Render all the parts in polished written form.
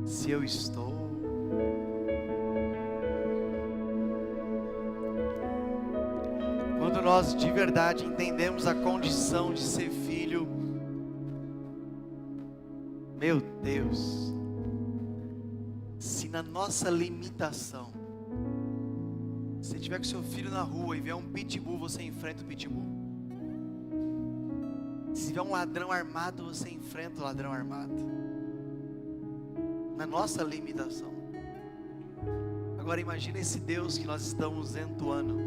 se eu estou. Quando nós de verdade entendemos a condição de ser filho, meu Deus, se na nossa limitação, se tiver com seu filho na rua e vier um pitbull, você enfrenta o pitbull. Se tiver um ladrão armado, você enfrenta o ladrão armado. Na nossa limitação. Agora imagina esse Deus que nós estamos entoando.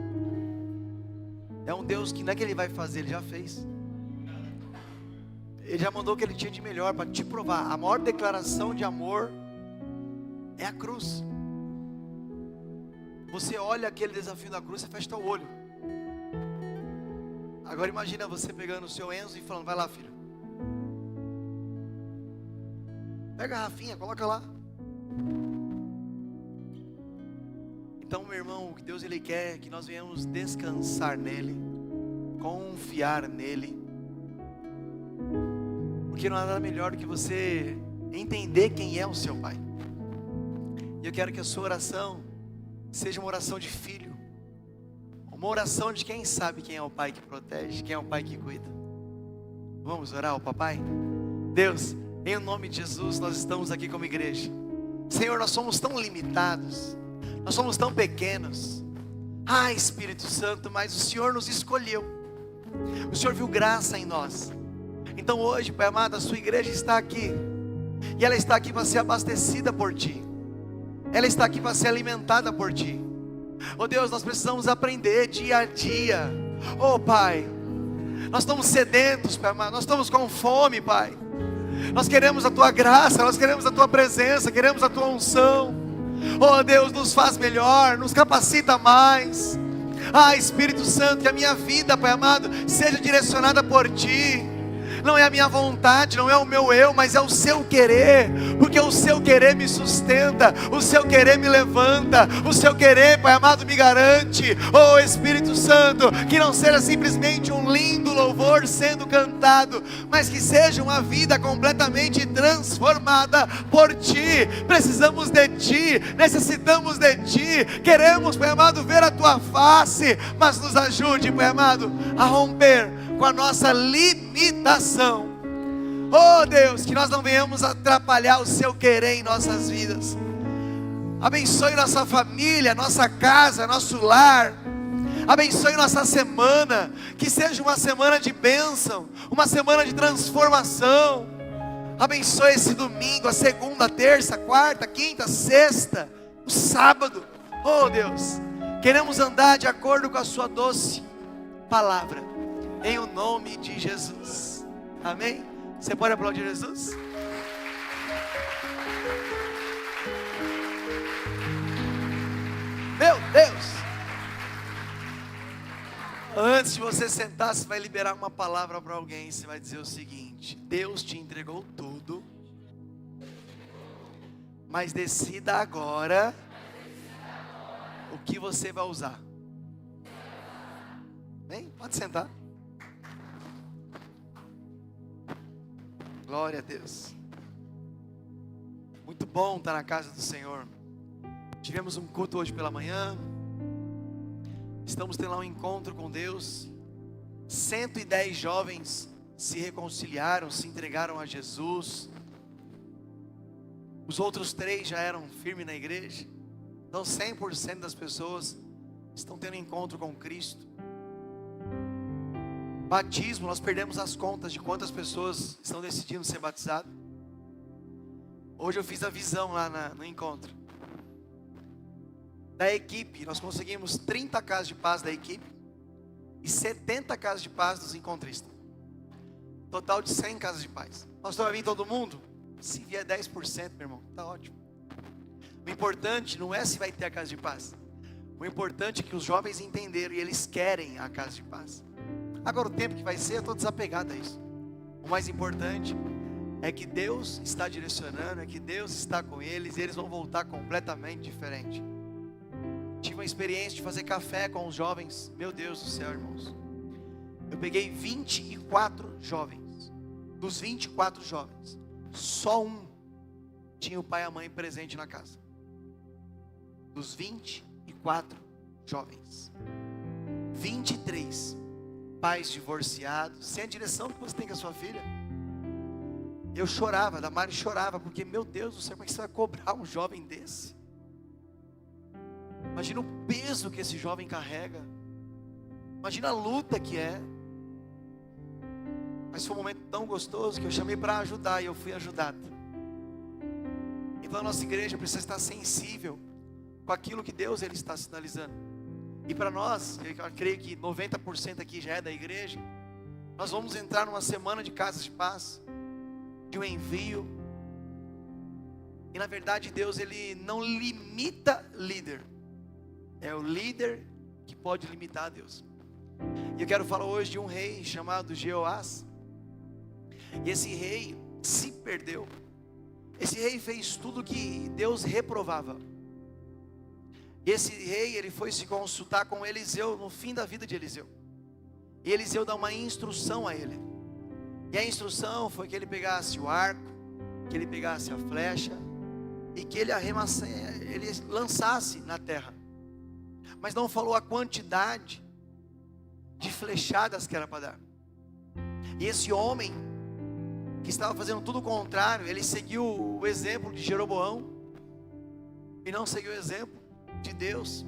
É um Deus que não é que Ele vai fazer, Ele já fez. Ele já mandou o que Ele tinha de melhor para te provar. A maior declaração de amor é a cruz. Você olha aquele desafio da cruz, você fecha o olho. Agora imagina você pegando o seu Enzo e falando: vai lá, filho, pega a Rafinha, coloca lá. Então, meu irmão, o que Deus Ele quer é que nós venhamos descansar nele, confiar nele, porque não há nada melhor do que você entender quem é o seu pai. E eu quero que a sua oração seja uma oração de filho, uma oração de quem sabe quem é o pai que protege, quem é o pai que cuida. Vamos orar ao papai? Deus, em nome de Jesus, nós estamos aqui como igreja. Senhor, nós somos tão limitados, nós somos tão pequenos. Ah, Espírito Santo, mas o Senhor nos escolheu, o Senhor viu graça em nós. Então hoje, Pai amado, a sua igreja está aqui, e ela está aqui para ser abastecida por Ti, ela está aqui para ser alimentada por Ti. Oh Deus, nós precisamos aprender dia a dia. Oh Pai, nós estamos sedentos, Pai amado, nós estamos com fome, Pai. Nós queremos a Tua graça, nós queremos a Tua presença, queremos a Tua unção. Oh Deus, nos faz melhor, nos capacita mais. Ah, Espírito Santo, que a minha vida, Pai amado, seja direcionada por Ti. Não é a minha vontade, não é o meu eu, mas é o Seu querer, porque o Seu querer me sustenta, o Seu querer me levanta, o Seu querer, Pai amado, me garante. Oh Espírito Santo, que não seja simplesmente um lindo louvor sendo cantado, mas que seja uma vida completamente transformada por Ti. Precisamos de Ti, necessitamos de Ti, queremos, Pai amado, ver a Tua face, mas nos ajude, Pai amado, a romper com a nossa limitação. Oh Deus, que nós não venhamos atrapalhar o Seu querer em nossas vidas. Abençoe nossa família, nossa casa, nosso lar. Abençoe nossa semana, que seja uma semana de bênção, uma semana de transformação. Abençoe esse domingo, a segunda, a terça, a quarta, a quinta, a sexta, o sábado. Oh Deus, queremos andar de acordo com a Sua doce palavra, em o nome de Jesus. Amém? Você pode aplaudir Jesus? Meu Deus! Antes de você sentar, você vai liberar uma palavra para alguém. Você vai dizer o seguinte: Deus te entregou tudo, mas decida agora o que você vai usar. Bem, pode sentar. Glória a Deus. Muito bom estar na casa do Senhor. Tivemos um culto hoje pela manhã. Estamos tendo lá um encontro com Deus. 110 jovens se reconciliaram, se entregaram a Jesus. Os outros 3 já eram firmes na igreja. Então 100% das pessoas estão tendo encontro com Cristo. Batismo, nós perdemos as contas de quantas pessoas estão decidindo ser batizadas. Hoje eu fiz a visão lá no encontro. Da equipe, nós conseguimos 30 casas de paz da equipe e 70 casas de paz dos encontristas. Total de 100 casas de paz. Pastor, vai vir todo mundo? Se vier 10%, meu irmão, está ótimo. O importante não é se vai ter a casa de paz. O importante é que os jovens entenderam e eles querem a casa de paz. Agora o tempo que vai ser, eu estou desapegado a isso. O mais importante é que Deus está direcionando, é que Deus está com eles e eles vão voltar completamente diferente. Tive uma experiência de fazer café com os jovens. Meu Deus do céu, irmãos. Eu peguei 24 jovens. Dos 24 jovens, só um tinha o pai e a mãe presente na casa. Dos 24 jovens, 23 pais divorciados, sem a direção que você tem com a sua filha. Eu chorava, a Damares chorava, porque, meu Deus do céu, como é que você vai cobrar um jovem desse? Imagina o peso que esse jovem carrega. Imagina a luta que é. Mas foi um momento tão gostoso que eu chamei para ajudar e eu fui ajudado. Então a nossa igreja precisa estar sensível com aquilo que Deus ele está sinalizando. E para nós, eu creio que 90% aqui já é da igreja, nós vamos entrar numa semana de casas de paz, de um envio. E na verdade Deus ele não limita líder. É o líder que pode limitar a Deus. E eu quero falar hoje de um rei chamado Jeoás. E esse rei se perdeu. Esse rei fez tudo que Deus reprovava. Esse rei, ele foi se consultar com Eliseu no fim da vida de Eliseu. E Eliseu dá uma instrução a ele. E a instrução foi que ele pegasse o arco, que ele pegasse a flecha e que ele lançasse na terra. Mas não falou a quantidade de flechadas que era para dar. E esse homem que estava fazendo tudo o contrário, ele seguiu o exemplo de Jeroboão e não seguiu o exemplo de Deus.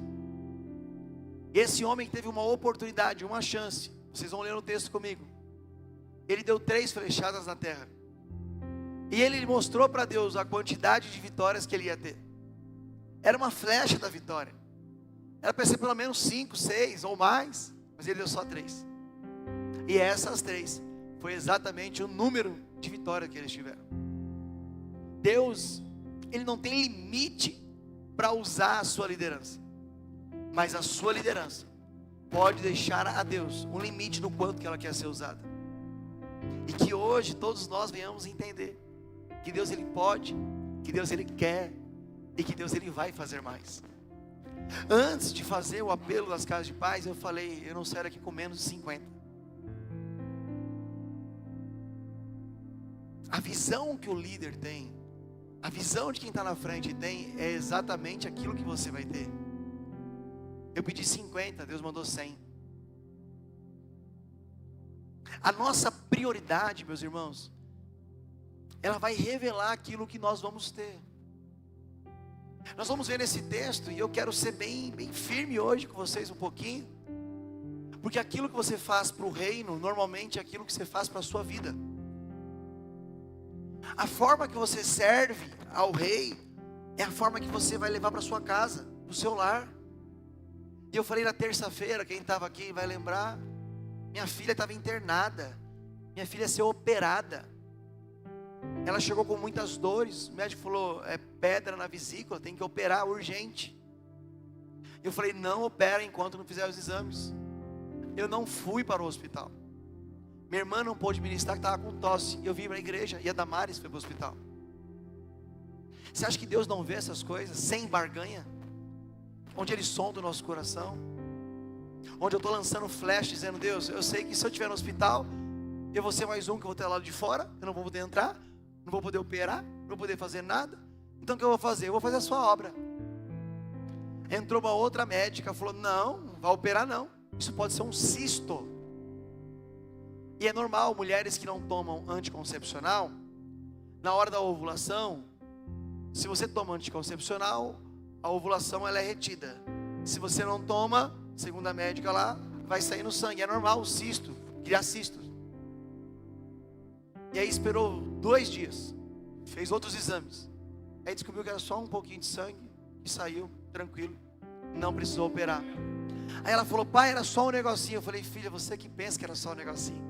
Esse homem teve uma oportunidade, uma chance. Vocês vão ler no texto comigo. Ele deu 3 flechadas na terra. E ele mostrou para Deus a quantidade de vitórias que ele ia ter. Era uma flecha da vitória. Era para ser pelo menos 5, 6 ou mais. Mas ele deu só 3. E essas 3 foi exatamente o número de vitórias que eles tiveram. Deus, ele não tem limite para usar a sua liderança. Mas a sua liderança pode deixar a Deus um limite no quanto que ela quer ser usada. E que hoje todos nós venhamos entender que Deus ele pode, que Deus ele quer e que Deus ele vai fazer mais. Antes de fazer o apelo das casas de paz, eu falei, eu não saio daqui com menos de 50. A visão que o líder tem, a visão de quem está na frente tem, é exatamente aquilo que você vai ter. Eu pedi 50, Deus mandou 100. A nossa prioridade, meus irmãos, ela vai revelar aquilo que nós vamos ter. Nós vamos ver nesse texto, e eu quero ser bem firme hoje com vocês um pouquinho, porque aquilo que você faz para o reino, normalmente é aquilo que você faz para a sua vida. A forma que você serve ao rei, é a forma que você vai levar para a sua casa, para o seu lar. E eu falei na terça-feira, quem estava aqui vai lembrar, minha filha estava internada, minha filha ia ser operada. Ela chegou com muitas dores, o médico falou, é pedra na vesícula, tem que operar urgente. Eu falei, não opera enquanto não fizer os exames. Eu não fui para o hospital. Minha irmã não pôde ministrar, que estava com tosse. Eu vim para a igreja e a Damares foi para o hospital. Você acha que Deus não vê essas coisas sem barganha? Onde Ele sonda o nosso coração? Onde eu estou lançando flash dizendo, Deus, eu sei que se eu estiver no hospital, eu vou ser mais um que eu vou ter lá de fora, eu não vou poder entrar, não vou poder operar, não vou poder fazer nada. Então o que eu vou fazer? Eu vou fazer a sua obra. Entrou uma outra médica, falou, não vai operar não, isso pode ser um cisto. E é normal, mulheres que não tomam anticoncepcional, na hora da ovulação, se você toma anticoncepcional, a ovulação ela é retida. Se você não toma, segundo a médica lá, vai sair no sangue. É normal o cisto, criar cistos. E aí esperou 2 dias, fez outros exames. Aí descobriu que era só um pouquinho de sangue e saiu tranquilo, não precisou operar. Aí ela falou, pai, era só um negocinho. Eu falei, filha, você que pensa que era só um negocinho.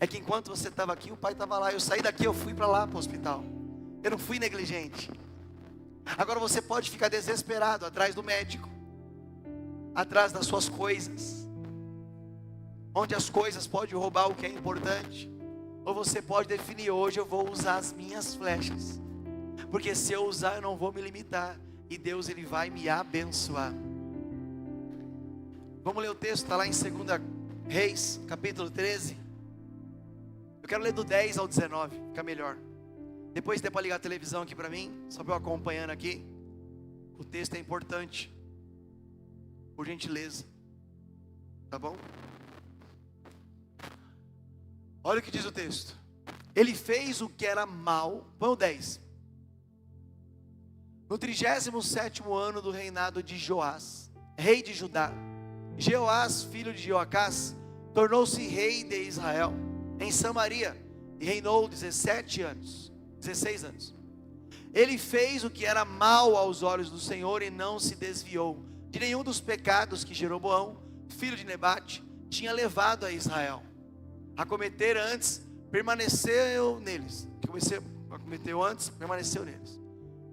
É que enquanto você estava aqui, o pai estava lá. Eu saí daqui, eu fui para lá, para o hospital. Eu não fui negligente. Agora você pode ficar desesperado atrás do médico, atrás das suas coisas, onde as coisas podem roubar o que é importante. Ou você pode definir, hoje eu vou usar as minhas flechas, porque se eu usar eu não vou me limitar, e Deus ele vai me abençoar. Vamos ler o texto, está lá em 2 Reis, capítulo 13. Eu quero ler do 10 ao 19, fica melhor. Depois tem para ligar a televisão aqui para mim, só para eu acompanhando aqui. O texto é importante, por gentileza, tá bom? Olha o que diz o texto. Ele fez o que era mal. Põe o 10. No 37º ano do reinado de Joás, rei de Judá, Jeoás, filho de Joacás, tornou-se rei de Israel em Samaria e reinou 16 anos. Ele fez o que era mal aos olhos do Senhor e não se desviou de nenhum dos pecados que Jeroboão, filho de Nebate, tinha levado a Israel a cometer antes, permaneceu neles.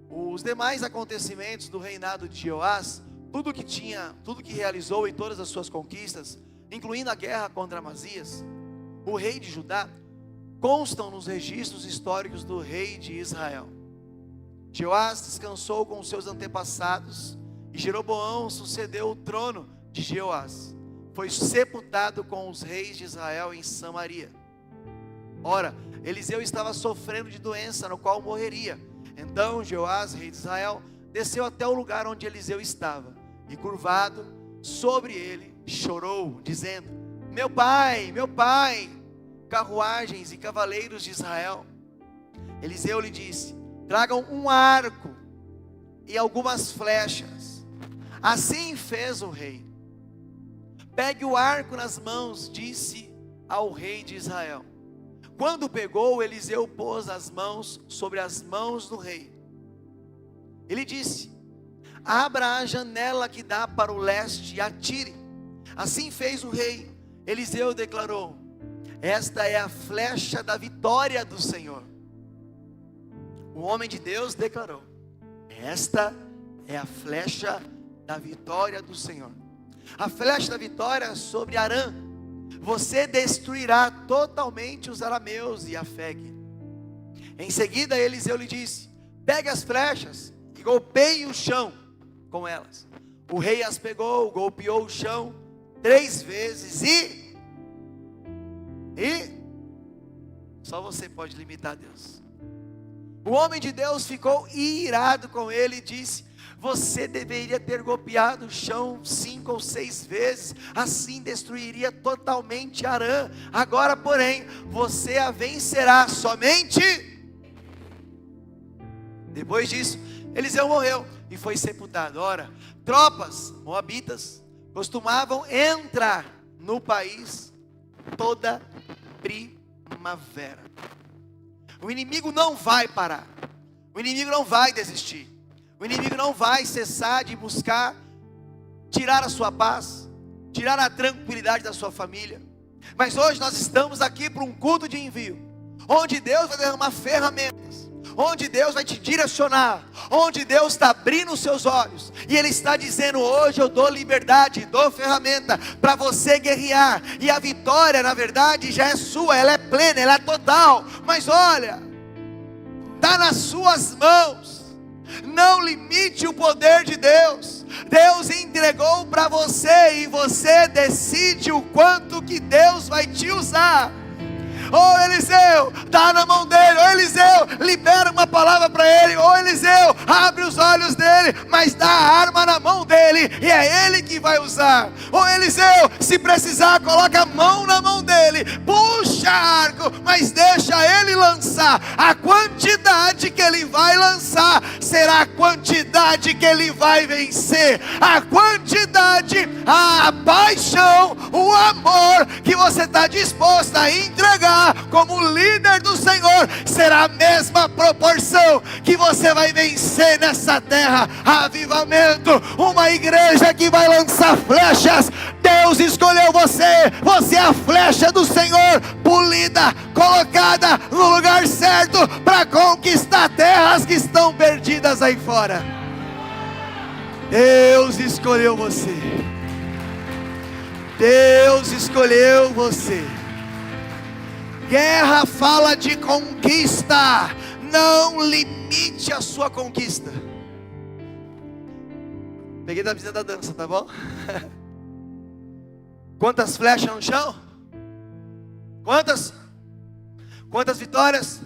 Os demais acontecimentos do reinado de Jeoás, tudo que realizou e todas as suas conquistas, incluindo a guerra contra Amazias, o rei de Judá, constam nos registros históricos do rei de Israel. Jeoás descansou com os seus antepassados e Jeroboão sucedeu o trono de Jeoás. Foi sepultado com os reis de Israel em Samaria. Ora, Eliseu estava sofrendo de doença, no qual morreria. Então Jeoás, rei de Israel, desceu até o lugar onde Eliseu estava e, curvado sobre ele, chorou, dizendo: meu pai, carruagens e cavaleiros de Israel. Eliseu lhe disse: tragam um arco e algumas flechas. Assim fez o rei. Pegue o arco nas mãos, disse ao rei de Israel. Quando pegou, Eliseu pôs as mãos sobre as mãos do rei. Ele disse: abra a janela que dá para o leste e atire. Assim fez o rei. Eliseu declarou: esta é a flecha da vitória do Senhor. O homem de Deus declarou: esta é a flecha da vitória do Senhor. A flecha da vitória sobre Arã. Você destruirá totalmente os arameus e Afeg. Em seguida Eliseu lhe disse: pegue as flechas e golpeie o chão com elas. O rei as pegou, golpeou o chão 3 vezes e só você pode limitar Deus. O homem de Deus ficou irado com ele e disse: você deveria ter golpeado o chão 5 ou 6 vezes, assim destruiria totalmente Arã. Agora, porém, você a vencerá somente. Depois disso, Eliseu morreu e foi sepultado. Ora, tropas moabitas costumavam entrar no país toda primavera. O inimigo não vai parar, o inimigo não vai desistir, o inimigo não vai cessar de buscar tirar a sua paz, tirar a tranquilidade da sua família. Mas hoje nós estamos aqui para um culto de envio, onde Deus vai derramar ferramentas, onde Deus vai te direcionar, onde Deus está abrindo os seus olhos, e Ele está dizendo: hoje eu dou liberdade, dou ferramenta para você guerrear, e a vitória na verdade já é sua, ela é plena, ela é total. Mas olha, está nas suas mãos. Não limite o poder de Deus. Deus entregou para você e você decide o quanto que Deus vai te usar. Ô Eliseu, dá na mão dele. Ô Eliseu, libera uma palavra para ele. Ô Eliseu, abre os olhos dele, mas dá a arma na mão dele, e é ele que vai usar. Ô Eliseu, se precisar, coloca a mão na mão dele, puxa arco, mas deixa ele lançar. A quantidade que ele vai lançar será a quantidade que ele vai vencer. A quantidade, a paixão, o amor que você está disposto a entregar como líder do Senhor, será a mesma proporção que você vai vencer nessa terra. Avivamento, uma igreja que vai lançar flechas. Deus escolheu você, você é a flecha do Senhor, polida, colocada no lugar certo, para conquistar terras que estão perdidas aí fora. Deus escolheu você, Deus escolheu você. Guerra fala de conquista. Não limite a sua conquista. Peguei da visão da dança, tá bom? Quantas flechas no chão? Quantas vitórias?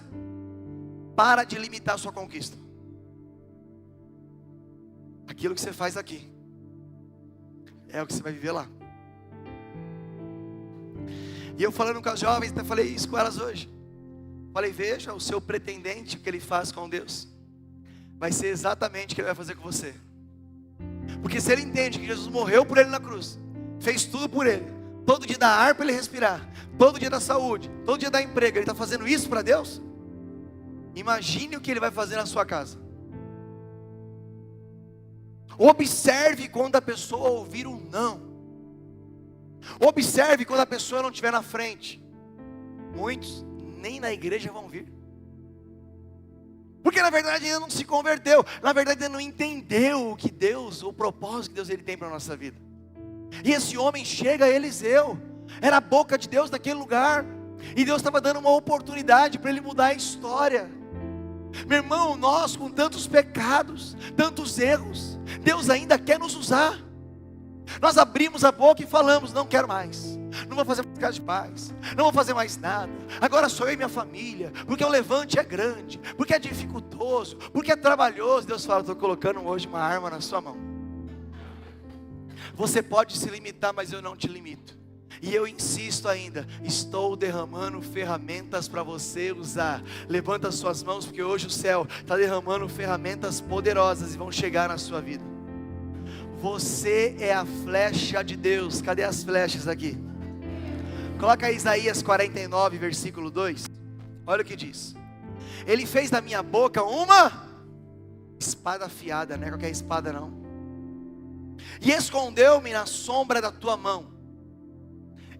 Para de limitar a sua conquista. Aquilo que você faz aqui é o que você vai viver lá. E eu falando com as jovens, até falei isso com elas hoje. Falei, veja, o seu pretendente, o que ele faz com Deus, vai ser exatamente o que ele vai fazer com você. Porque se ele entende que Jesus morreu por ele na cruz, fez tudo por ele, todo dia dá ar para ele respirar, todo dia dá saúde, todo dia dá emprego, ele está fazendo isso para Deus, imagine o que ele vai fazer na sua casa. Observe quando a pessoa ouvir um não. Observe quando a pessoa não estiver na frente. Muitos nem na igreja vão vir, porque na verdade ainda não se converteu, na verdade ainda não entendeu o que Deus, o propósito que Deus ele tem para a nossa vida. E esse homem chega, Eliseu, era a boca de Deus naquele lugar, e Deus estava dando uma oportunidade para ele mudar a história. Meu irmão, nós com tantos pecados, tantos erros, Deus ainda quer nos usar. Nós abrimos a boca e falamos, não quero mais, não vou fazer mais casa de paz, não vou fazer mais nada, agora sou eu e minha família, porque o levante é grande, porque é dificultoso, porque é trabalhoso. Deus fala, estou colocando hoje uma arma na sua mão. Você pode se limitar, mas eu não te limito. E eu insisto ainda, estou derramando ferramentas para você usar. Levanta as suas mãos, porque hoje o céu está derramando ferramentas poderosas e vão chegar na sua vida. Você é a flecha de Deus. Cadê as flechas aqui? Coloca Isaías 49, versículo 2. Olha o que diz. Ele fez da minha boca uma espada afiada, não é qualquer espada não. E escondeu-me na sombra da tua mão.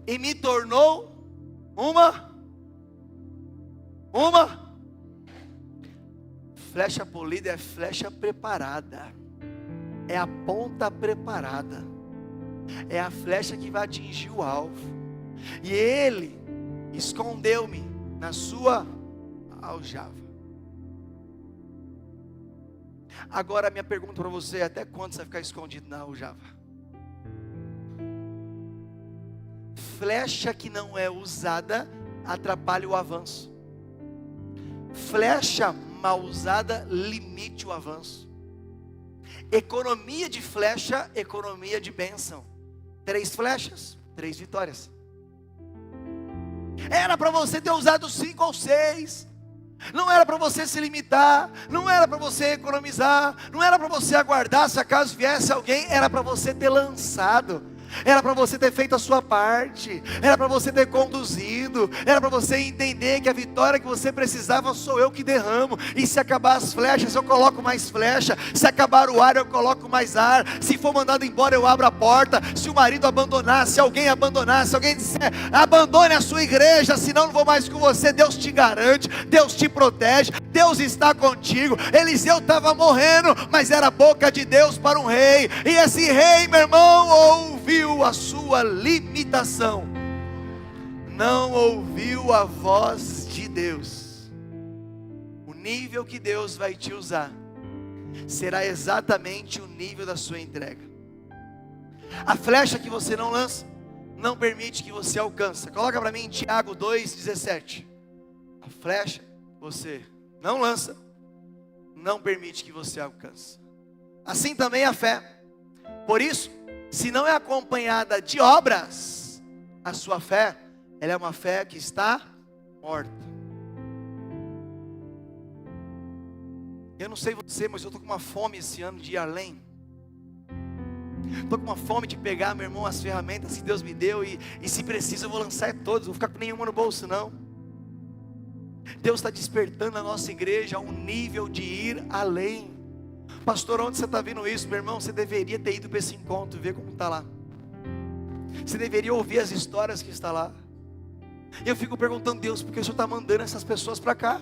E me tornou uma flecha polida, é flecha preparada. É a ponta preparada, é a flecha que vai atingir o alvo. E ele escondeu-me na sua aljava. Agora a minha pergunta para você é, até quando você vai ficar escondido na aljava? Flecha que não é usada atrapalha o avanço. Flecha mal usada limite o avanço. Economia de flecha, economia de bênção. 3 flechas, 3 vitórias. Era para você ter usado 5 ou 6. Não era para você se limitar, não era para você economizar, não era para você aguardar se acaso viesse alguém, era para você ter lançado. Era para você ter feito a sua parte, era para você ter conduzido, era para você entender que a vitória que você precisava sou eu que derramo. E se acabar as flechas, eu coloco mais flecha. Se acabar o ar, eu coloco mais ar. Se for mandado embora, eu abro a porta. Se o marido abandonar, se alguém abandonar, se alguém disser, abandone a sua igreja, senão não vou mais com você, Deus te garante, Deus te protege, Deus está contigo. Eliseu estava morrendo, mas era a boca de Deus para um rei. E esse rei, meu irmão, ouviu a sua limitação, não ouviu a voz de Deus. O nível que Deus vai te usar será exatamente o nível da sua entrega. A flecha que você não lança não permite que você alcance. Coloca para mim Tiago 2,17. A flecha que você não lança não permite que você alcance. Assim também a fé. Por isso, se não é acompanhada de obras, a sua fé, ela é uma fé que está morta. Eu não sei você, mas eu estou com uma fome esse ano de ir além. Estou com uma fome de pegar, meu irmão, as ferramentas que Deus me deu e se preciso eu vou lançar todas, não vou ficar com nenhuma no bolso não. Deus está despertando a nossa igreja a um nível de ir além. Pastor, onde você está vendo isso? Meu irmão, você deveria ter ido para esse encontro, ver como está lá. Você deveria ouvir as histórias que está lá. E eu fico perguntando, Deus, por que o Senhor está mandando essas pessoas para cá?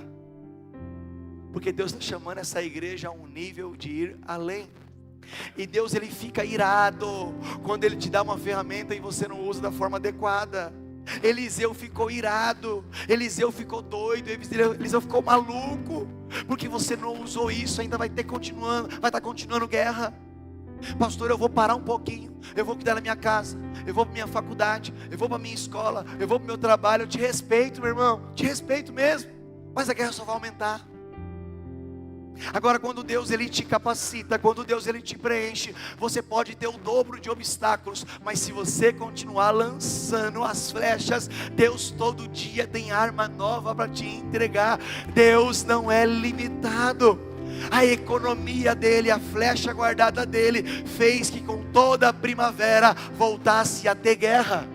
Porque Deus está chamando essa igreja a um nível de ir além. E Deus, Ele fica irado quando Ele te dá uma ferramenta e você não usa da forma adequada. Eliseu ficou irado, Eliseu ficou doido, Eliseu ficou maluco, porque você não usou isso, ainda vai estar continuando guerra. Pastor, eu vou parar um pouquinho, eu vou cuidar da minha casa, eu vou para minha faculdade, eu vou para minha escola, eu vou para o meu trabalho. Eu te respeito, meu irmão, te respeito mesmo, mas a guerra só vai aumentar. Agora, quando Deus ele te capacita, quando Deus ele te preenche, você pode ter o dobro de obstáculos, mas se você continuar lançando as flechas, Deus todo dia tem arma nova para te entregar. Deus não é limitado. A economia dele, a flecha guardada dele, fez que com toda a primavera voltasse a ter guerra.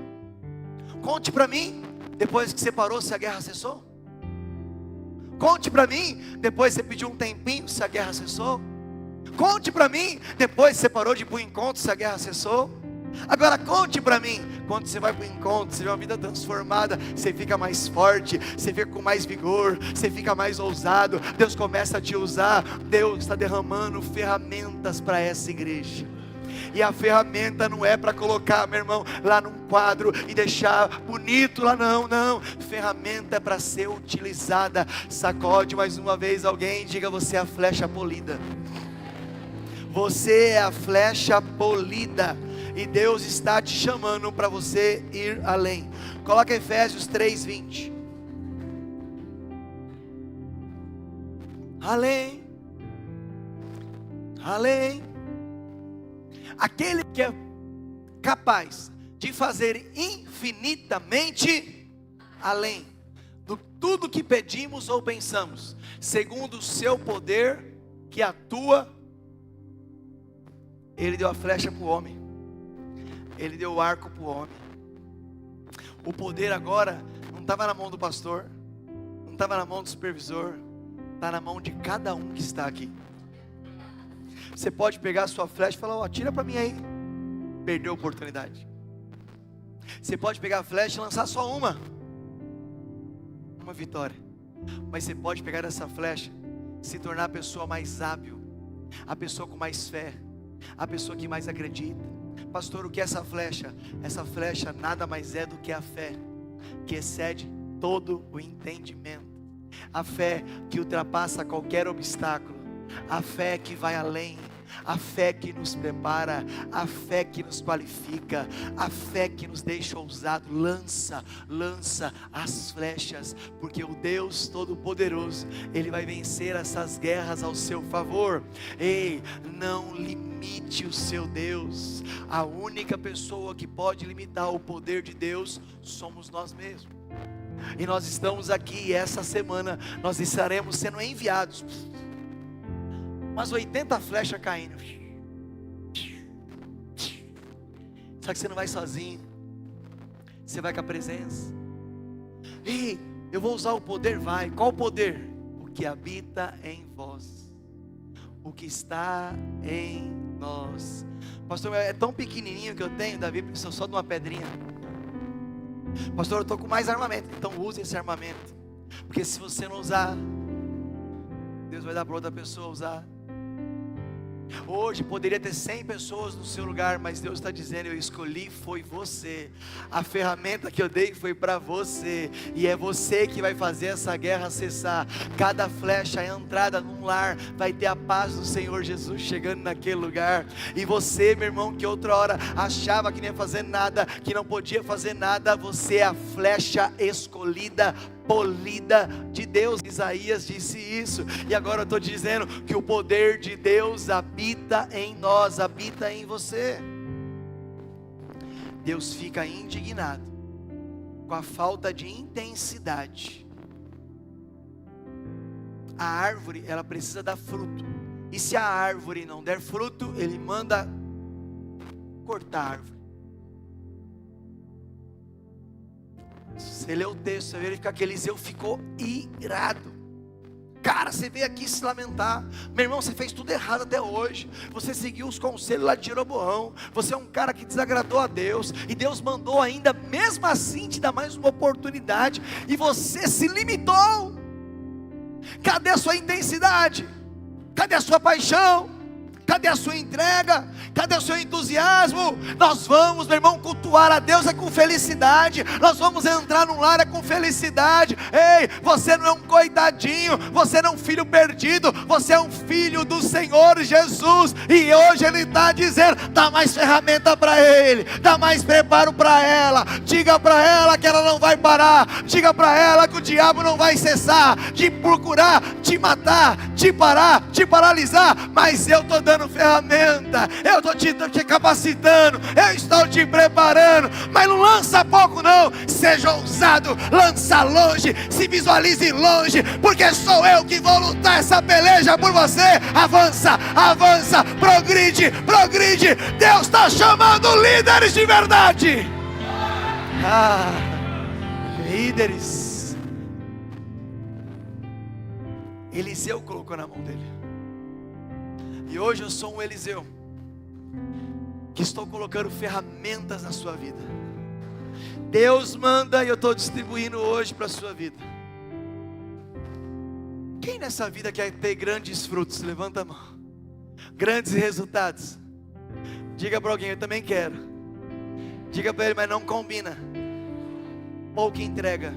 Conte para mim, depois que você parou, se a guerra cessou. Conte para mim, depois você pediu um tempinho, se a guerra cessou. Conte para mim, depois você parou de ir para o encontro, se a guerra cessou. Agora conte para mim, quando você vai para o encontro, você vê uma vida transformada, você fica mais forte, você fica com mais vigor, você fica mais ousado, Deus começa a te usar. Deus está derramando ferramentas para essa igreja. E a ferramenta não é para colocar, meu irmão, lá num quadro e deixar bonito lá, não. Ferramenta é para ser utilizada. Sacode mais uma vez alguém, diga: você é a flecha polida. Você é a flecha polida. E Deus está te chamando para você ir além. Coloca Efésios 3:20. Além. Aquele que é capaz de fazer infinitamente além do tudo que pedimos ou pensamos, segundo o seu poder que atua. Ele deu a flecha para o homem, ele deu o arco para o homem. O poder agora não estava na mão do pastor, não estava na mão do supervisor, está na mão de cada um que está aqui. Você pode pegar a sua flecha e falar: ó, tira para mim aí. Perdeu a oportunidade. Você pode pegar a flecha e lançar só uma vitória. Mas você pode pegar essa flecha, se tornar a pessoa mais hábil, a pessoa com mais fé, a pessoa que mais acredita. Pastor, o que é essa flecha? Essa flecha nada mais é do que a fé, que excede todo o entendimento. A fé que ultrapassa qualquer obstáculo. A fé que vai além, a fé que nos prepara, a fé que nos qualifica, a fé que nos deixa ousado. Lança as flechas, porque o Deus Todo-Poderoso, Ele vai vencer essas guerras ao seu favor. Ei, não limite o seu Deus. A única pessoa que pode limitar o poder de Deus somos nós mesmos. E nós estamos aqui, essa semana nós estaremos sendo enviados, umas 80 flechas caindo. Só que você não vai sozinho, você vai com a presença. E eu vou usar o poder, vai. Qual o poder? O que habita em vós, o que está em nós. Pastor, é tão pequenininho que eu tenho, Davi precisou só de uma pedrinha. Pastor, eu estou com mais armamento. Então use esse armamento, porque se você não usar, Deus vai dar para outra pessoa usar. Hoje poderia ter 100 pessoas no seu lugar, mas Deus está dizendo: eu escolhi, foi você. A ferramenta que eu dei foi para você, e é você que vai fazer essa guerra cessar. Cada flecha entrada num lar vai ter a paz do Senhor Jesus chegando naquele lugar. E você, meu irmão, que outra hora achava que não ia fazer nada, que não podia fazer nada, você é a flecha escolhida, polida de Deus. Isaías disse isso, e agora eu estou dizendo que o poder de Deus habita em nós, habita em você. Deus fica indignado com a falta de intensidade. A árvore, ela precisa dar fruto, e se a árvore não der fruto, Ele manda cortar a árvore. Você lê o texto, você verifica que Eliseu ficou irado. Cara, você veio aqui se lamentar. Meu irmão, você fez tudo errado até hoje. Você seguiu os conselhos lá de Jeroboão. Você é um cara que desagradou a Deus. E Deus mandou ainda, mesmo assim, te dar mais uma oportunidade. E você se limitou. Cadê a sua intensidade? Cadê a sua paixão? Cadê a sua entrega? Cadê o seu entusiasmo? Nós vamos, meu irmão, cultuar a Deus é com felicidade. Nós vamos entrar num lar é com felicidade. Ei, você não é um coitadinho, você não é um filho perdido, você é um filho do Senhor Jesus. E hoje Ele está dizendo: dá mais ferramenta para Ele, dá mais preparo para ela. Diga para ela que ela não vai parar. Diga para ela que o diabo não vai cessar de procurar te matar, te parar, te paralisar. Mas eu estou dando ferramenta, eu estou te capacitando, eu estou te preparando. Mas não lança pouco não, seja ousado, lança longe, se visualize longe, porque sou eu que vou lutar essa peleja por você. Avança, avança, progride, progride. Deus está chamando líderes de verdade. Líderes. Eliseu colocou na mão dele. E hoje eu sou um Eliseu que estou colocando ferramentas na sua vida. Deus manda e eu estou distribuindo hoje para a sua vida. Quem nessa vida quer ter grandes frutos? Levanta a mão. Grandes resultados. Diga para alguém: eu também quero. Diga para ele: mas não combina. Pouca entrega.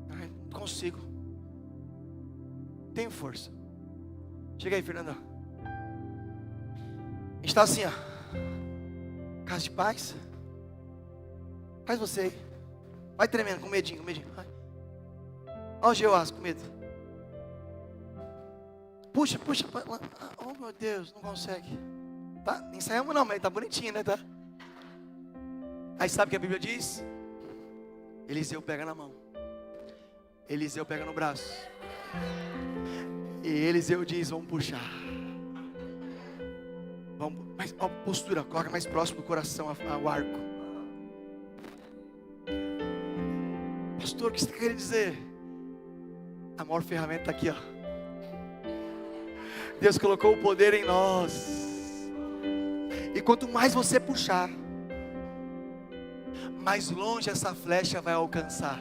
Não consigo. Tenho força. Chega aí, Fernandão. A gente está assim, ó. Casa de paz. Faz você aí. Vai tremendo, com medinho, com medinho. Vai. Olha o Jeoás com medo. Puxa, puxa. Oh meu Deus, não consegue. Tá? Ensaiamos não, mas tá bonitinho, né? Tá? Aí sabe o que a Bíblia diz? Eliseu pega na mão. Eliseu pega no braço. E Eliseu diz: vamos puxar. Vamos, mas, ó, postura, coloca mais próximo do coração ao arco. Pastor, o que você está querendo dizer? A maior ferramenta está aqui, ó. Deus colocou o poder em nós. E quanto mais você puxar, mais longe essa flecha vai alcançar.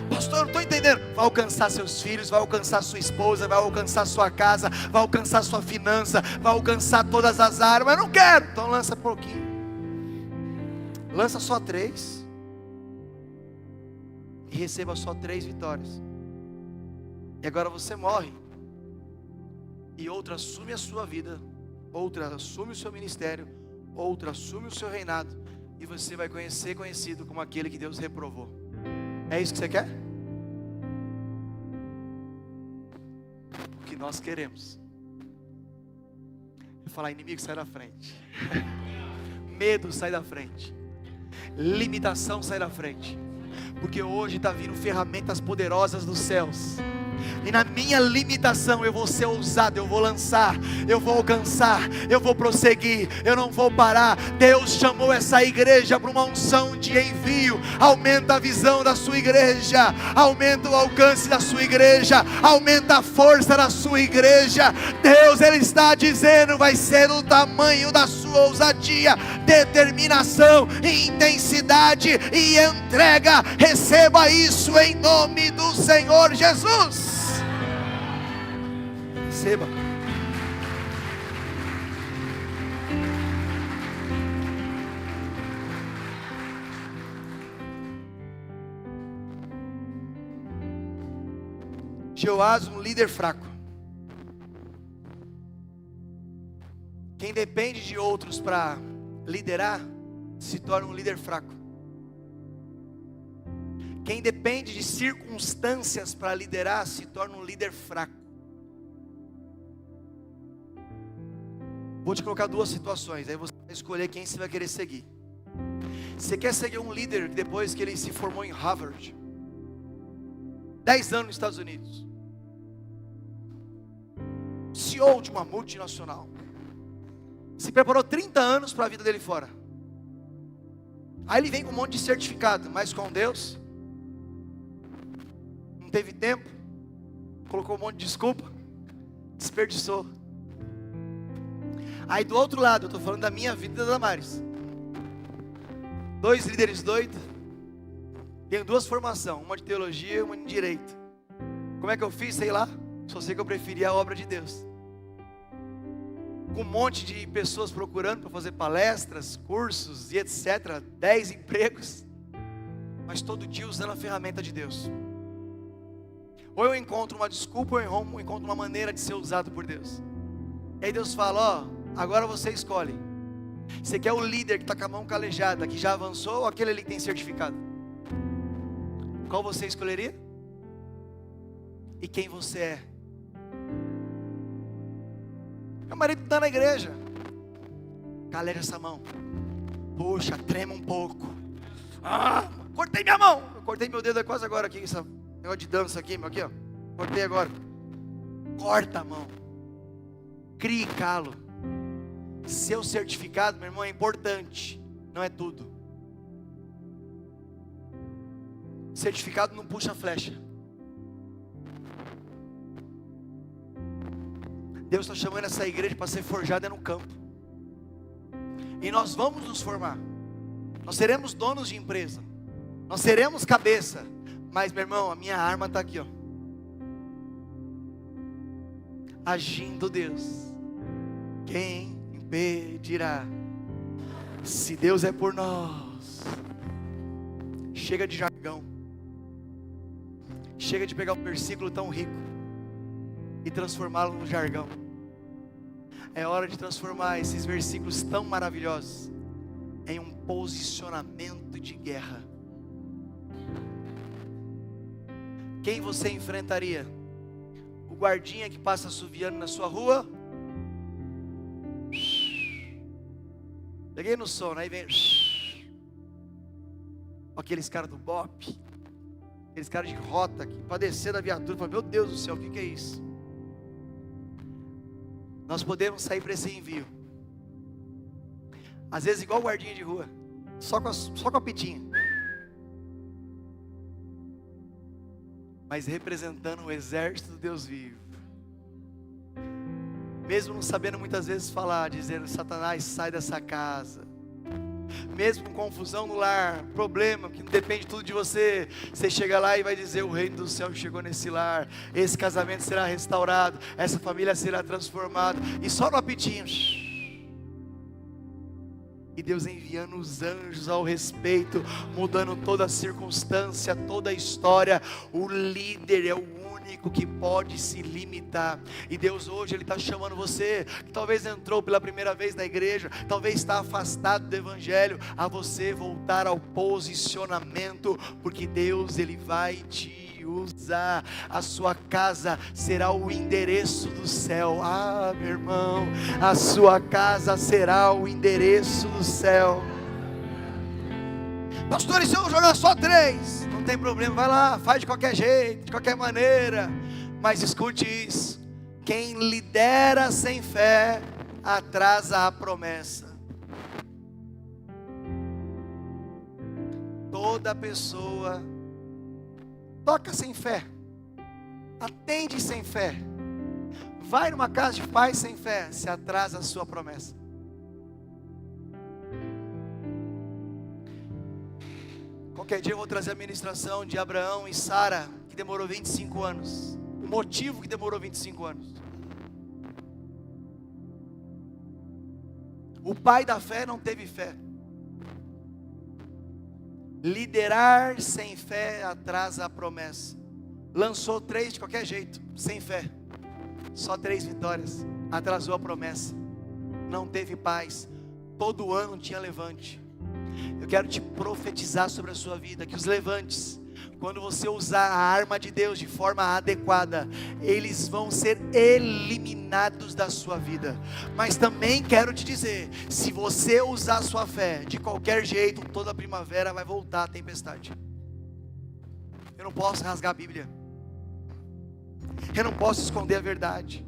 Pastor, eu não estou entendendo. Vai alcançar seus filhos, vai alcançar sua esposa, vai alcançar sua casa, vai alcançar sua finança, vai alcançar todas as áreas. Mas eu não quero. Então lança pouquinho. Lança só 3. E receba só 3 vitórias. E agora você morre. E outra assume a sua vida. Outra assume o seu ministério. Outra assume o seu reinado. E você vai ser conhecido como aquele que Deus reprovou. É isso que você quer? O que nós queremos é falar: inimigo, sai da frente. Medo, sai da frente. Limitação, sai da frente. Porque hoje está vindo ferramentas poderosas dos céus. E na minha limitação eu vou ser ousado, eu vou lançar, eu vou alcançar, eu vou prosseguir, eu não vou parar. Deus chamou essa igreja para uma unção de envio. Aumenta a visão da sua igreja, aumenta o alcance da sua igreja, aumenta a força da sua igreja. Deus, Ele está dizendo, vai ser o tamanho da sua ousadia, determinação, intensidade e entrega. Receba isso em nome do Senhor Jesus. Receba. Jeoás, um líder fraco. Quem depende de outros para liderar, se torna um líder fraco. Quem depende de circunstâncias para liderar, se torna um líder fraco. Vou te colocar 2 situações, aí você vai escolher quem você vai querer seguir. Você quer seguir um líder depois que ele se formou em Harvard, 10 anos nos Estados Unidos, CEO de uma multinacional, se preparou 30 anos para a vida dele fora. Aí ele vem com um monte de certificado, mas com Deus não teve tempo, colocou um monte de desculpa, desperdiçou. Aí do outro lado, eu estou falando da minha vida e da Damares. 2 líderes doidos, Tenho 2 formações, uma de teologia e uma de direito. Como é que eu fiz? Sei lá. Só sei que eu preferia a obra de Deus. Com um monte de pessoas procurando para fazer palestras, cursos e etc. 10 empregos. Mas todo dia usando a ferramenta de Deus. Ou eu encontro uma desculpa, ou eu encontro uma maneira de ser usado por Deus. E aí Deus fala, ó, agora você escolhe. Você quer o líder que está com a mão calejada, que já avançou, ou aquele ali que tem certificado? Qual você escolheria? E quem você é? Meu marido está na igreja. Caleja essa mão. Puxa, trema um pouco. Ah, cortei minha mão. Eu cortei meu dedo quase agora aqui. Esse negócio de dança aqui, aqui ó. Cortei agora. Corta a mão. Crie calo. Seu certificado, meu irmão, é importante. Não é tudo. Certificado não puxa flecha. Deus está chamando essa igreja para ser forjada no campo. E nós vamos nos formar. Nós seremos donos de empresa. Nós seremos cabeça. Mas, meu irmão, a minha arma está aqui, ó. Agindo Deus, quem impedirá? Se Deus é por nós. Chega de jargão. Chega de pegar um versículo tão rico e transformá-lo num jargão. É hora de transformar esses versículos tão maravilhosos em um posicionamento de guerra. Quem você enfrentaria? O guardinha que passa assoviando na sua rua? Peguei no sono, aí vem aqueles caras do BOP, aqueles caras de rota aqui, para descer da viatura, fala, meu Deus do céu, o que é isso? Nós podemos sair para esse envio, às vezes igual guardinha de rua, só com a pitinha, mas representando o exército do Deus vivo, mesmo não sabendo muitas vezes falar, dizendo, Satanás, sai dessa casa. Mesmo com confusão no lar, problema que não depende tudo de você, você chega lá e vai dizer, o reino do céu chegou nesse lar, esse casamento será restaurado, essa família será transformada, e só no apitinho, e Deus enviando os anjos ao respeito, mudando toda a circunstância, toda a história. O líder é o único que pode se limitar. E Deus hoje, Ele está chamando você, que talvez entrou pela primeira vez na igreja, talvez está afastado do evangelho, a você voltar ao posicionamento, porque Deus, Ele vai te usar. A sua casa será o endereço do céu. Ah, meu irmão, a sua casa será o endereço do céu. Pastor, e se eu jogar só 3? Não tem problema, vai lá, faz de qualquer jeito, de qualquer maneira. Mas escute isso: quem lidera sem fé, atrasa a promessa. Toda pessoa toca sem fé, atende sem fé, vai numa casa de paz sem fé, se atrasa a sua promessa. Qualquer dia eu vou trazer a ministração de Abraão e Sara, que demorou 25 anos. O motivo que demorou 25 anos. O pai da fé não teve fé. Liderar sem fé atrasa a promessa. Lançou 3 de qualquer jeito, sem fé. Só 3 vitórias, atrasou a promessa. Não teve paz. Todo ano tinha levante. Eu quero te profetizar sobre a sua vida, que os levantes, quando você usar a arma de Deus de forma adequada, eles vão ser eliminados da sua vida. Mas também quero te dizer, se você usar a sua fé de qualquer jeito, toda primavera vai voltar a tempestade. Eu não posso rasgar a Bíblia, eu não posso esconder a verdade.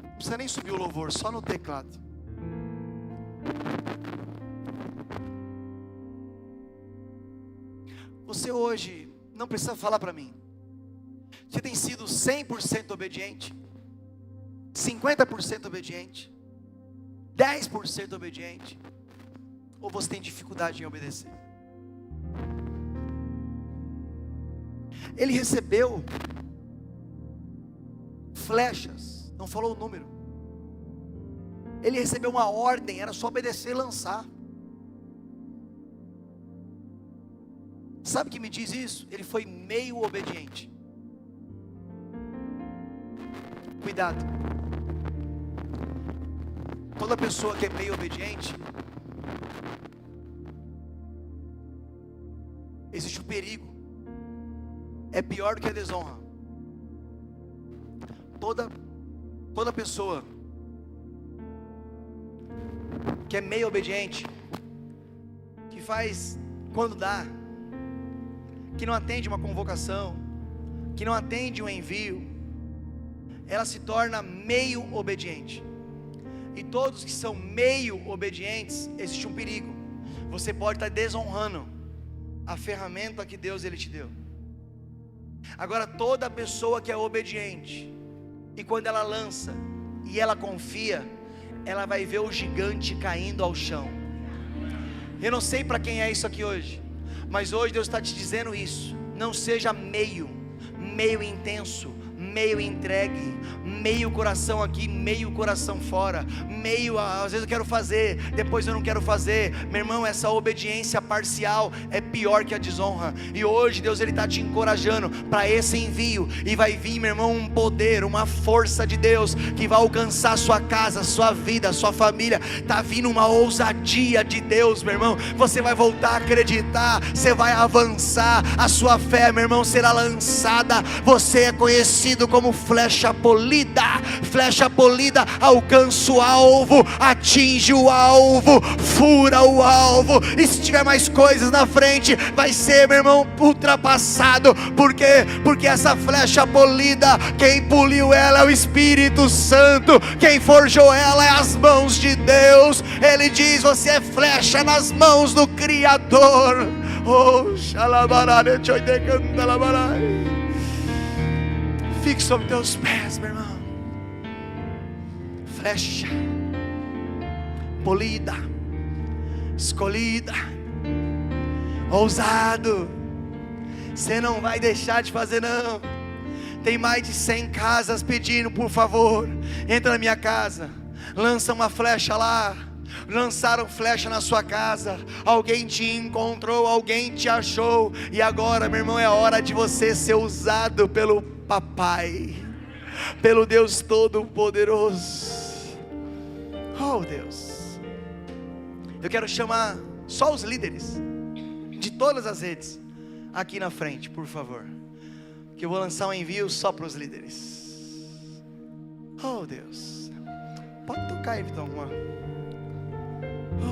Não precisa nem subir o louvor, só no teclado. Você hoje não precisa falar para mim. Você tem sido 100% obediente? 50% obediente? 10% obediente, ou você tem dificuldade em obedecer? Ele recebeu flechas, não falou o número. Ele recebeu uma ordem, era só obedecer e lançar. Sabe o que me diz isso? Ele foi meio obediente. Cuidado. Toda pessoa que é meio obediente, existe o perigo. É pior do que a desonra. Toda pessoa que é meio obediente, que faz quando dá, que não atende uma convocação, que não atende um envio, ela se torna meio obediente. E todos que são meio obedientes, existe um perigo. Você pode estar desonrando a ferramenta que Deus ele te deu. Agora toda pessoa que é obediente, e quando ela lança e ela confia, ela vai ver o gigante caindo ao chão. Eu não sei para quem é isso aqui hoje, mas hoje Deus está te dizendo isso. Não seja meio intenso, meio entregue, meio coração aqui, meio coração fora, meio, às vezes eu quero fazer, depois eu não quero fazer. Meu irmão, essa obediência parcial é pior que a desonra. E hoje Deus ele está te encorajando para esse envio, e vai vir, meu irmão, um poder, uma força de Deus que vai alcançar sua casa, sua vida, sua família. Está vindo uma ousadia de Deus, meu irmão. Você vai voltar a acreditar, você vai avançar, a sua fé, meu irmão, será lançada. Você é conhecido como flecha polida. Flecha polida alcança o alvo, atinge o alvo, fura o alvo. E se tiver mais coisas na frente, vai ser, meu irmão, ultrapassado. Por quê? Porque essa flecha polida, quem poliu ela é o Espírito Santo, quem forjou ela é as mãos de Deus. Ele diz: você é flecha nas mãos do Criador. Oh, xalabarare, choidecandalabarai. Fique sobre teus pés, meu irmão. Flecha polida, escolhida, ousado. Você não vai deixar de fazer, não. Tem mais de 100 casas pedindo: por favor, entra na minha casa. Lança uma flecha lá. Lançaram flecha na sua casa, alguém te encontrou, alguém te achou. E agora, meu irmão, é hora de você ser usado pelo Papai, pelo Deus Todo-Poderoso. Oh Deus, eu quero chamar só os líderes de todas as redes aqui na frente, por favor, que eu vou lançar um envio só para os líderes. Oh Deus, pode tocar aí, Vitão.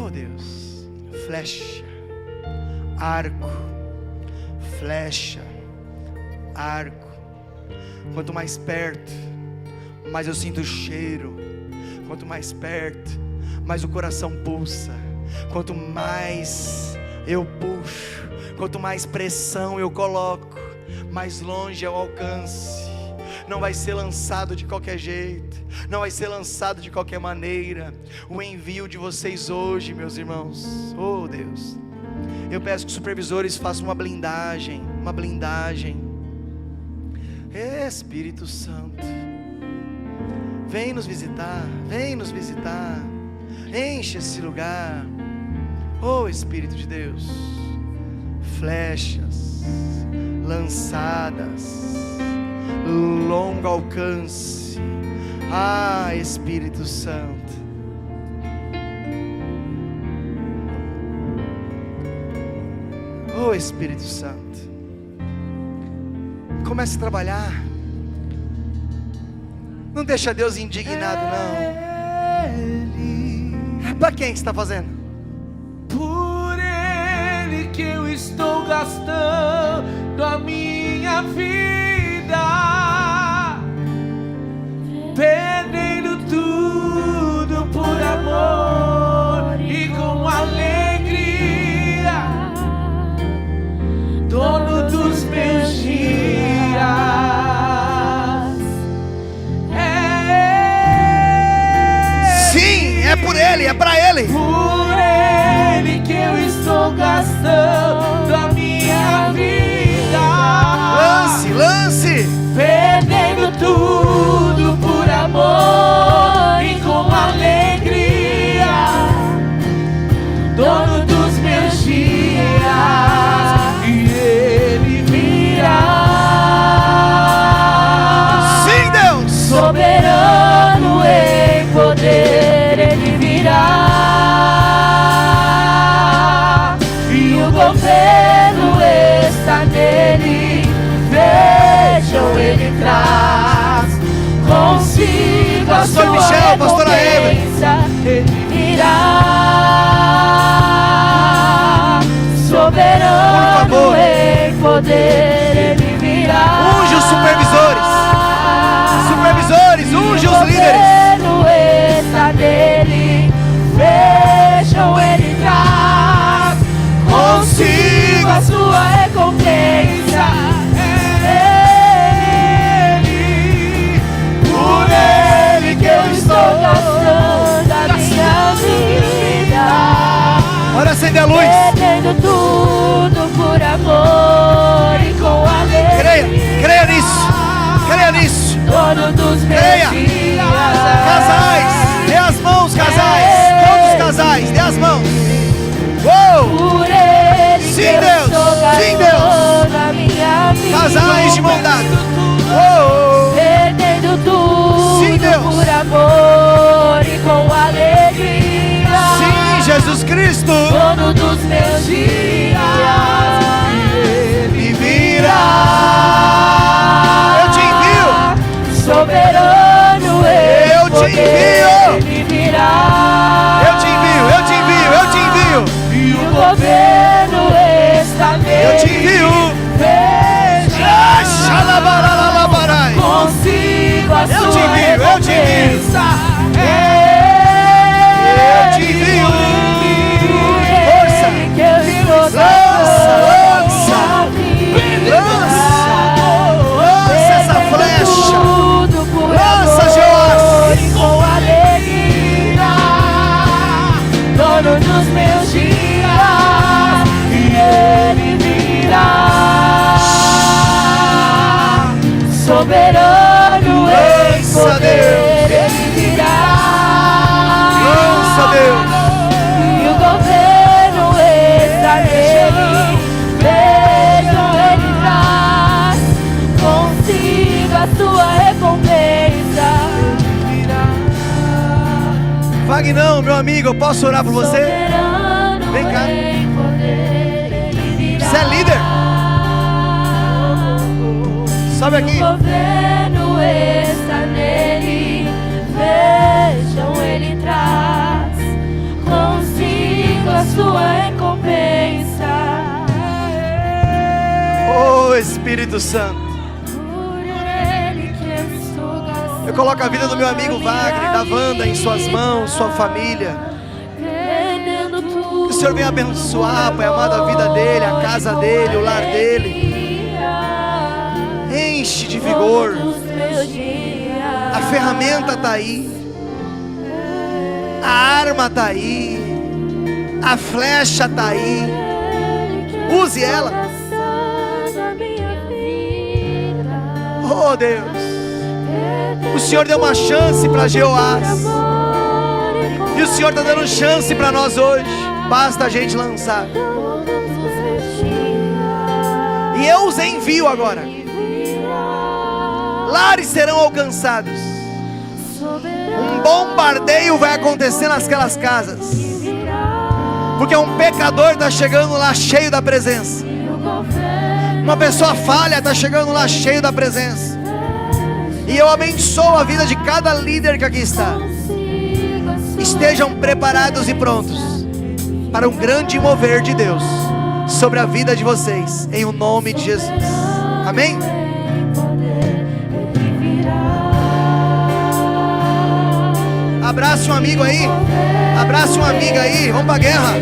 Oh Deus, flecha, arco, flecha, arco. Quanto mais perto, mais eu sinto o cheiro. Quanto mais perto, mais o coração pulsa. Quanto mais eu puxo, quanto mais pressão eu coloco, mais longe é o alcance. Não vai ser lançado de qualquer jeito, não vai ser lançado de qualquer maneira. O envio de vocês hoje, meus irmãos, oh Deus, eu peço que os supervisores façam uma blindagem. Espírito Santo, vem nos visitar, enche esse lugar. Oh Espírito de Deus, flechas lançadas, longo alcance. Ah, Espírito Santo, oh Espírito Santo, comece a trabalhar. Não deixa Deus indignado, não. É para quem que está fazendo? Por Ele que eu estou gastando a minha vida, perdendo tudo por amor e com alegria, dono dos meus dias. Sim, é por Ele. Ele, é pra Ele. Por Ele que eu estou gastando a minha vida. Lance. Perdendo tudo por amor e com alegria, dono dos meus dias, e Ele virá. Sim, Deus. Soberano em poder, Ele virá, e o governo está nele. Vejam, Ele traz consigo a Pastor sua Michel, pastora recompensa. Ele virá, soberano Por favor. em poder, Ele virá. Unge os supervisores, unge os líderes. O governo está nele. Vejam, Ele traz consigo a sua recompensa. Por Ele que eu estou gastando a minha vida. Bora acender a luz. Perdendo tudo por amor e com alegria. Creia nisso. Dono dos meus Creia. dias. Casais, dê as mãos, casais. Todos os casais, dê as mãos. Uou! Por Ele Sim, que eu Deus. estou Sim, gastando a minha vida. Casais de mão dada. Uou! Perdendo tudo Sim, Deus. por amor e com alegria. Sim, Jesus Cristo. Dono dos meus dias, Ele virá. Eu te envio. Soberano Eu te poder, envio. Ele virá. Eu te envio. E o governo está nele. Eu te envio. Veja, Xalabaralabarai. consigo a Eu te sua envio, eu te envio. recompensa. Eu te envio. Força. Que eu estou Lança. Lança essa flecha. tudo por Lança, amor Jeová. e com alegria, dono dos meus dias, e Ele virá, soberano em Lança, poder, Ele virá. Lança, Deus. E o governo está nele. Vejam, Ele traz consigo a sua recompensa. Vagnão, meu amigo, eu posso orar por você? Soberano Vem cá. em poder, Ele virá. Você é líder? Sobe aqui. O governo está nele. Vejam, Ele traz consigo a sua recompensa. Oh, Espírito Santo. Por Ele que eu estou gastando Eu coloco a vida do meu amigo Wagner, da Wanda em suas mãos, sua família. perdendo tudo. Que o Senhor venha abençoar, Pai amado, a vida dele, a casa dele, o lar dele. Enche de vigor. A ferramenta está aí. A arma está aí. A flecha está aí. Use ela. Oh, Deus. O Senhor deu uma chance para Jeoás. E o Senhor está dando chance para nós hoje. Basta a gente lançar. E eu os envio agora. Lares serão alcançados. Um bombardeio vai acontecer naquelas casas. Porque um pecador está chegando lá cheio da presença. Uma pessoa falha está chegando lá cheio da presença. E eu abençoo a vida de cada líder que aqui está. Estejam preparados e prontos para um grande mover de Deus sobre a vida de vocês, em o nome de Jesus. Amém? Abrace um amigo aí. Abrace uma amiga aí. Vamos pra guerra.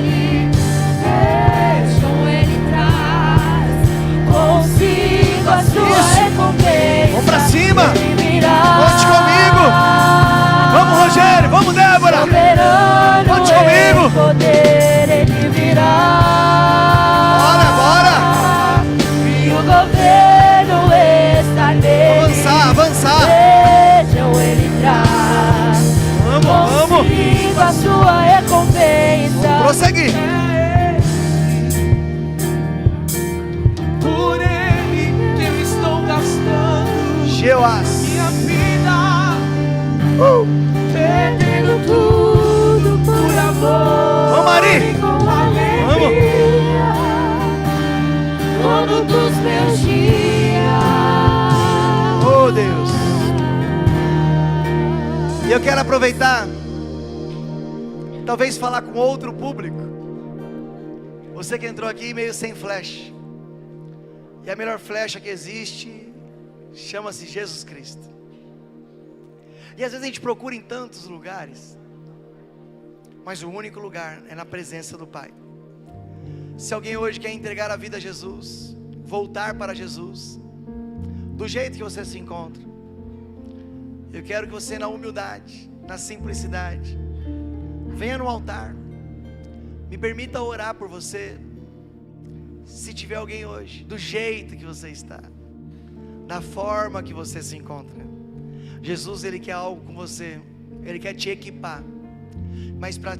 Vamos pra cima. Conte comigo. Vamos, Rogério. Vamos, Débora. poder Ele virá. Bora, bora. E o governo está nele. Avançar. Vejam Ele entrar. Vamos. Consigo a sua recompensa. Prosseguir. Por Ele que eu estou gastando Jeoás. minha vida, perdendo tudo por amor. Vamos, Mari. E com alegria, todo dos meus dias. Oh, Deus. E eu quero aproveitar, talvez falar com outro público. Você que entrou aqui meio sem flecha. E a melhor flecha que existe chama-se Jesus Cristo. E às vezes a gente procura em tantos lugares, mas o único lugar é na presença do Pai. Se alguém hoje quer entregar a vida a Jesus, voltar para Jesus, do jeito que você se encontra, eu quero que você, na humildade, na simplicidade, venha no altar, me permita orar por você. Se tiver alguém hoje, do jeito que você está, da forma que você se encontra, Jesus, Ele quer algo com você, Ele quer te equipar, mas para